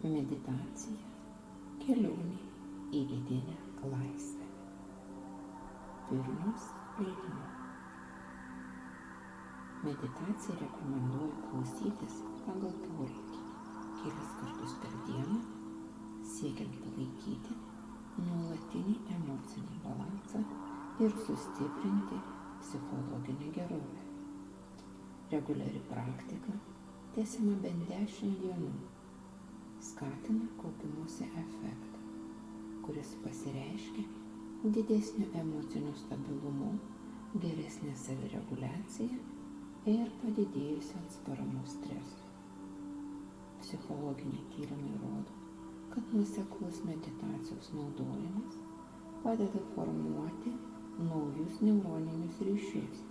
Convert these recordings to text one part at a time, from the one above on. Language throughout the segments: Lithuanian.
Meditacija – kelionė į vidinę laisvę. Vilnius leidimo. Meditaciją rekomenduoju klausytis pagal poreikį kelis kartus per dieną, siekiant palaikyti nuolatinį emocinį balansą ir sustiprinti psichologinę gerovę. Reguliari praktika, tęsiama bent 10 dienų, skatina kaupimosi efektą, kuris pasireiškia didesniu emociniu stabilumu, geresnė savireguliacija ir padidėjusiu atsparamu stresui. Psichologiniai tyrimai rodo, kad nuoseklus meditacijos naudojimas padeda formuoti naujus neuroninius ryšius,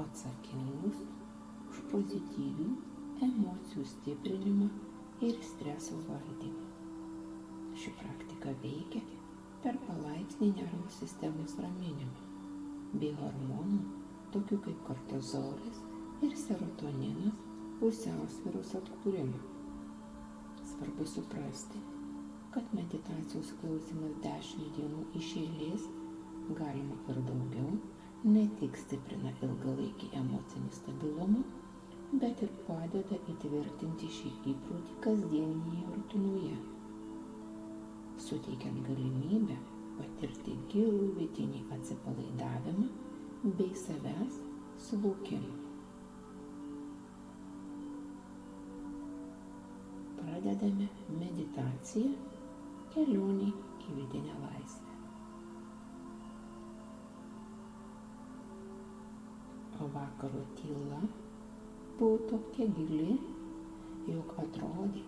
atsakingus už pozityvių emocijų stiprinimą ir streso valdymą. Ši praktika veikia per palaipsnį nervų sistemos raminimą bei hormonų, tokių kaip kortizolis ir serotoninas, pusiausvyros atkūrimą. Svarbu suprasti, kad meditacijos klausymas 10 dienų iš eilės, galima ir daugiau, ne tik stiprina ilgalaikį emocinį stabilumą, bet ir padeda įtvirtinti šį įprotį kasdieninėje rutinoje, suteikiant galimybę patirti gilų vidinį atsipalaidavimą bei savęs suvokimą. Pradedame meditaciją – kelionė į vidinę laisvę. O vakaro tyla buvo tokia gili, jog atrodė,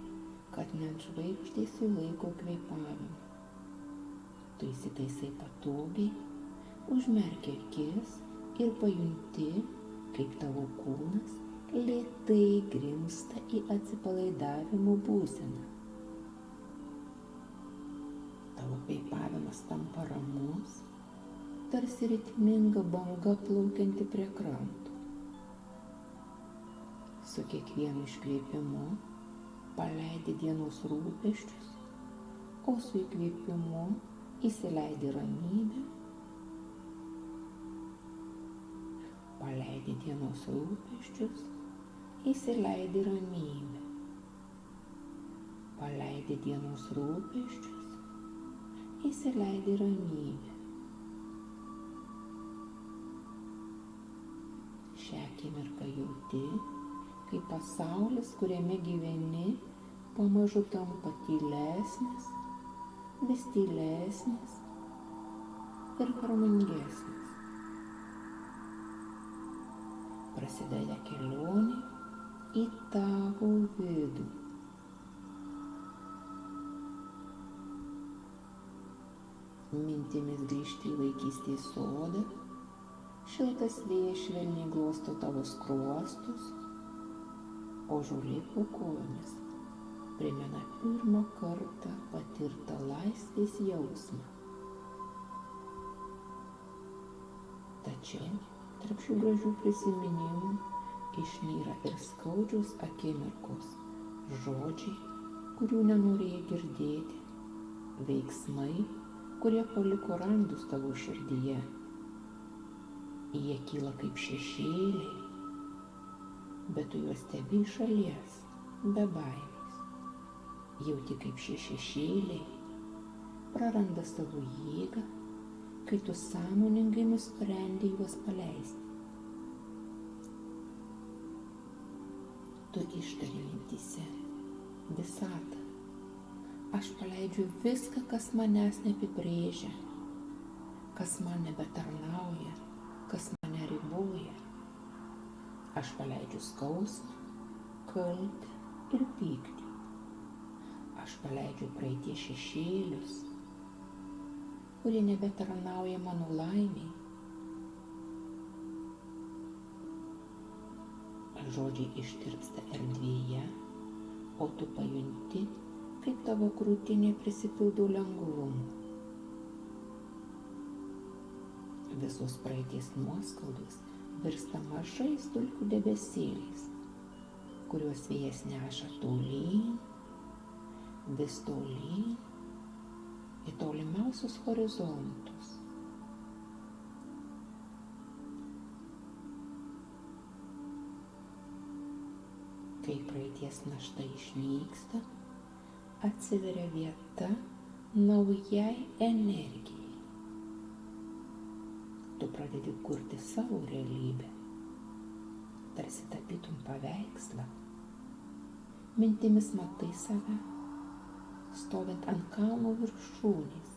kad net žvaigždės sulaiko kvėpavimą. Tu įsitaisai patogiai, užmerki akis ir pajunti, kaip tavo kūnas lėtai grimzta į atsipalaidavimo būseną. Tavo kvėpavimas tampa ramus, tarsi ritminga banga plaukianti prie kranto. Su kiekvienu iškvėpimu paleidi dienos rūpesčius, o su įkvėpimu įsileidi ramybę. Paleidi dienos rūpesčius, įsileidi ramybę. Paleidi dienos rūpesčius, įsileidi ramybę. Šią akimirką jauti, kai pasaulis, kuriame gyveni, pamažu tampa tylesnis, vis tylesnis ir harmoningesnis. Prasideda kelionė į tavo vidų. Mintimis grįžti į vaikystės sodą, šiltas vėjas švelniai glosto tavo skruostus, o žolė po kojomis primena pirmą kartą patirtą laisvės jausmą. Tačiau tarp šių gražių prisiminimų išnyra ir skaudžios akimirkos, žodžiai, kurių nenorėjai girdėti, veiksmai, kurie paliko randus tavo širdyje. Jie kyla kaip šešėliai, bet tu juos stebi iš šalies, be baimės. Jauti, kaip šie šešėliai praranda savo jėgą, kai tu sąmoningai nusprendi juos paleisti. Tu ištari mintyse: visata, aš paleidžiu viską, kas manęs neapibrėžia, kas man nebetarnauja, kas mane riboja. Aš paleidžiu skausmą, kaltę ir pyktį. Aš paleidžiu praeities šešėlius, kurie nebetarnauja mano laimei. Žodžiai ištirpsta erdvėje, o tu pajunti, kaip tavo krūtinė prisipildo lengvumu. Visos praeities nuoskaudos virsta mažais dulkių debesėliais, kuriuos vėjas neša tolyn, vis tolyn į tolimiausius horizontus. Kai praeities našta išnyksta, atsiveria vieta naujai energijai. Tu pradedi kurti savo realybę, tarsi tapytum paveikslą. Mintimis matai save, stovint ant kalno viršūnės.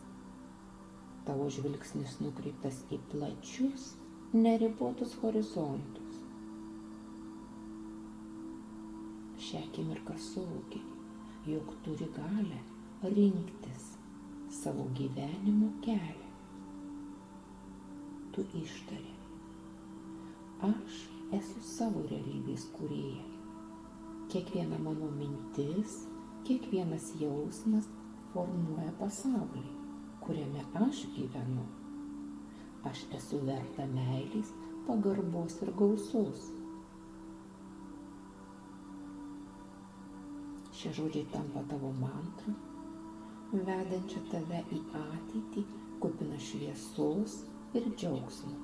Tavo žvilgsnis nukreiptas į plačius, neribotus horizontus. Šią akimirką suvoki, jog turi galią rinktis savo gyvenimo kelią. Tu ištari: aš esu savo realybės kūrėja. Kiekviena mano mintis, kiekvienas jausmas formuoja pasaulį, kuriame aš gyvenu. Aš esu verta meilės, pagarbos ir gausos. Šie žodžiai tampa tavo mantra, vedančia tave į ateitį, kupina šviesos ir džiaugsmo.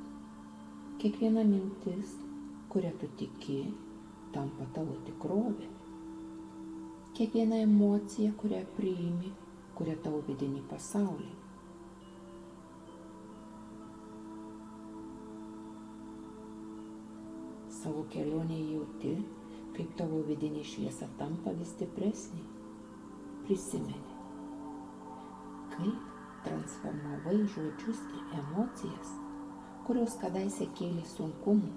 Kiekviena mintis, kuria tu tiki, tampa tavo tikrovė. Kiekviena emocija, kurią priimi, kuria tavo vidinį pasaulį. Savo kelionėje jauti, kaip tavo vidinė šviesa tampa vis stipresnė. Prisimeni, kaip transformavai žodžius ir emocijas, kurios kadaise kėlė sunkumų.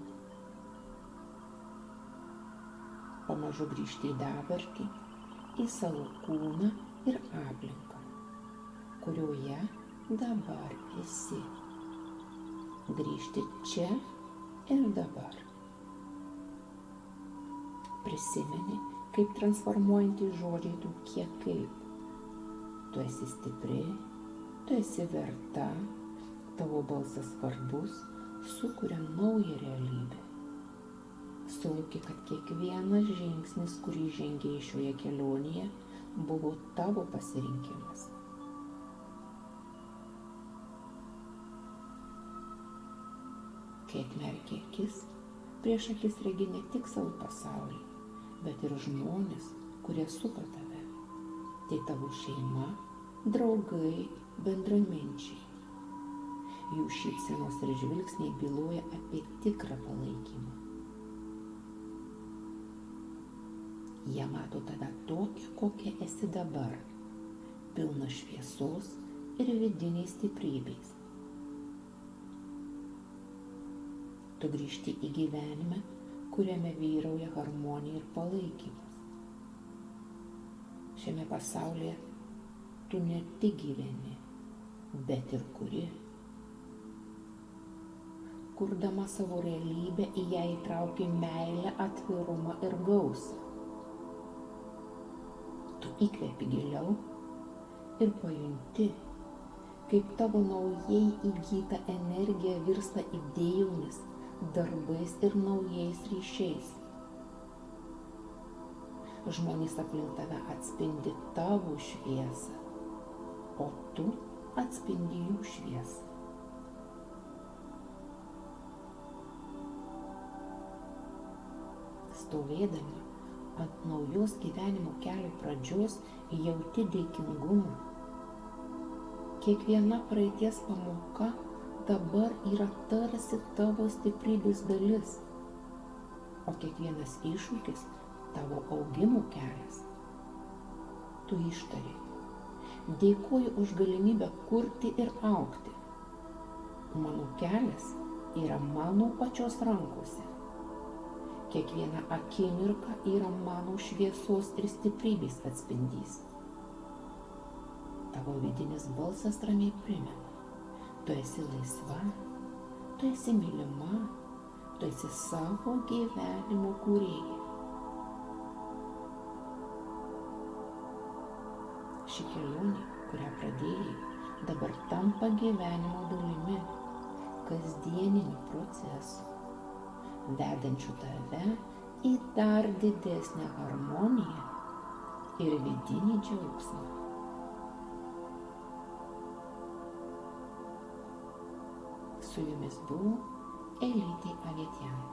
Pamažu grįžti į dabartį, į savo kūną ir aplinką, kurioje dabar esi. Grįžti čia ir dabar. Prisimeni, kaip transformuojantys žodžiai tokie kaip: tu esi stipri, tu esi verta, tavo balsas svarbus, sukuria naują realybę. Suvoki, kad kiekvienas žingsnis, kurį žengei šioje kelionėje, buvo tavo pasirinkimas. Kai atmerki akis, prieš akis regi ne tik savo pasaulį, bet ir žmonės, kurie supa tave. Tai tavo šeima, draugai, bendraminčiai. Jų šypsenos ir žvilgsniai byloja apie tikrą palaikymą. Jie mato tave tokią, kokia esi dabar, pilna šviesos ir vidinės stiprybės. Tu grįžti į gyvenimą, kuriame vyrauja harmonija ir palaikymas. Šiame pasaulyje tu ne tik gyveni, bet ir kuri. Kurdama savo realybę, į ją įtrauki meilę, atvirumą ir gausą. Tu įkvepi giliau ir pajunti, kaip tavo naujai įgyta energija virsta idėjomis, darbais ir naujais ryšiais. Žmonės aplink tave atspindi tavo šviesą, o tu atspindi jų šviesą. Stovėdama ant naujos gyvenimo kelio pradžios jauti dėkingumą. Kiekviena praeities pamoka dabar yra tarsi tavo stiprybės dalis, o kiekvienas iššūkis tavo augimo kelias. Tu ištari: dėkoju už galimybę kurti ir augti. Mano kelias yra mano pačios rankose. Kiekviena akimirka yra mano šviesos ir stiprybės atspindys. Tavo vidinis balsas ramiai primena: tu esi laisva, tu esi mylima, tu esi savo gyvenimo kūrėja. Ši kelionė, kurią pradėjai, dabar tampa gyvenimo dalimi, kasdieniniu procesu, vedančiu tave į dar didesnę harmoniją ir vidinį džiaugsmą. Su jumis buvo Elytė Avetian.